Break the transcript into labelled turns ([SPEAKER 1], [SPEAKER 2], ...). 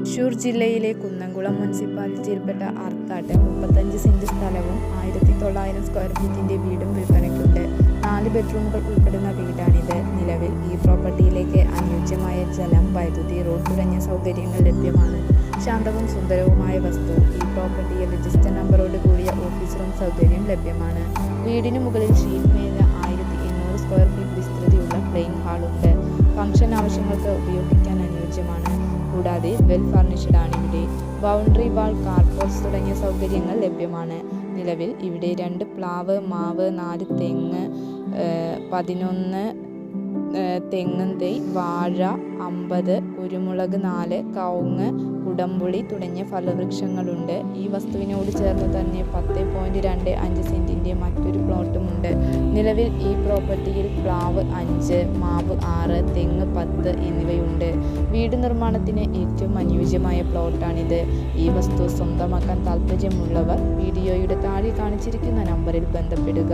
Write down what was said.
[SPEAKER 1] തൃശൂർ ജില്ലയിലെ കുന്നംകുളം മുനിസിപ്പാലിറ്റിയിൽപ്പെട്ട ആർത്താട്ട് 35 സെന്റ് സ്ഥലവും 1900 സ്ക്വയർ ഫീറ്റിന്റെ വീടും വിൽപ്പനയ്ക്കുണ്ട്. 4 ബെഡ്റൂമുകൾ ഉൾപ്പെടുന്ന വീടാണിത്. നിലവിൽ ഈ പ്രോപ്പർട്ടിയിലേക്ക് അനുയോജ്യമായ ജലം, വൈദ്യുതി, റോഡ് തുടങ്ങിയ സൗകര്യങ്ങൾ ലഭ്യമാണ്. ശാന്തവും സുന്ദരവുമായ വസ്തു. ഈ പ്രോപ്പർട്ടിയിൽ രജിസ്റ്റർ നമ്പറോട് കൂടിയ ഓഫീസ് റൂം സൗകര്യം ലഭ്യമാണ്. വീടിന് മുകളിൽ ഷീറ്റ് മേഞ്ഞ 1800 സ്ക്വയർ ഫീറ്റ് വിസ്തൃതിയുള്ള പ്ലെയിൻ ഹാളുണ്ട്. ഫംഗ്ഷൻ ആവശ്യങ്ങൾക്ക് ഉപയോഗിക്കാൻ അനുയോജ്യമാണ്. കൂടാതെ വെൽ ഫർണിഷ്ഡ് ആണ് ഇവിടെ. ബൗണ്ടറി വാൾ, കാർപോർട്സ് തുടങ്ങിയ സൗകര്യങ്ങൾ ലഭ്യമാണ്. നിലവിൽ ഇവിടെ 2 പ്ലാവ്, മാവ്, 4 തെങ്ങ്, 11 തെങ്ങും തൈ, വാഴ 50, കുരുമുളക് 4, കവുങ്ങ്, കുടംപുളി തുടങ്ങിയ ഫലവൃക്ഷങ്ങളുണ്ട്. ഈ വസ്തുവിനോട് ചേർന്ന് തന്നെ 10.25 സെന്റിന്റെ മറ്റൊരു പ്ലോട്ടുമുണ്ട്. നിലവിൽ ഈ പ്രോപ്പർട്ടിയിൽ പ്ലാവ് 5, മാവ് 6, തെങ്ങ് 10 എന്നിവയുണ്ട്. വീട് നിർമ്മാണത്തിന് ഏറ്റവും അനുയോജ്യമായ പ്ലോട്ടാണിത്. ഈ വസ്തു സ്വന്തമാക്കാൻ താല്പര്യമുള്ളവർ വീഡിയോയുടെ താഴെ കാണിച്ചിരിക്കുന്ന നമ്പറിൽ ബന്ധപ്പെടുക.